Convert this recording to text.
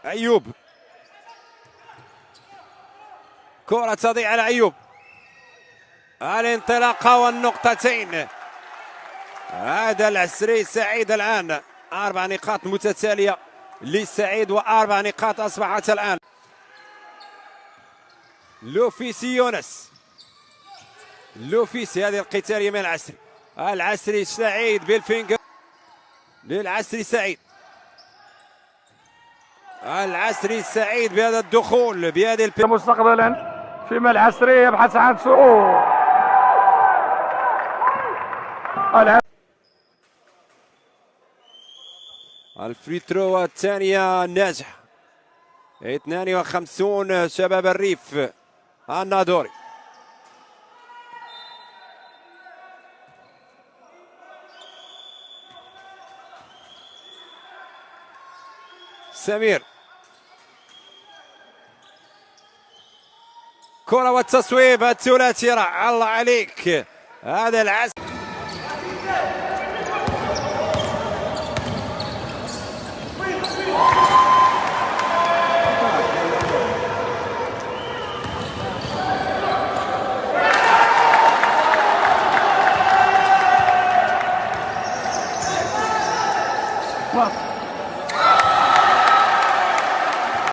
أيوب، كرة تضيع على أيوب. الانطلاقة والنقطتين. هذا العسري سعيد الآن 4 نقاط متتالية لسعيد، و4 نقاط أصبحت الآن. لوفيسي يونس، لوفيسي، هذه القتالية من العسري. العسري سعيد بالفينجر للعسري سعيد. العسري سعيد بهذا الدخول بهذه مستقبلا فيما العسري يبحث عن سرور. الفريترو الثانية ناجحة. 52 شباب الريف الناظوري. سمير، كرة والتصويب الثلاثي، الله عليك هذا العسل.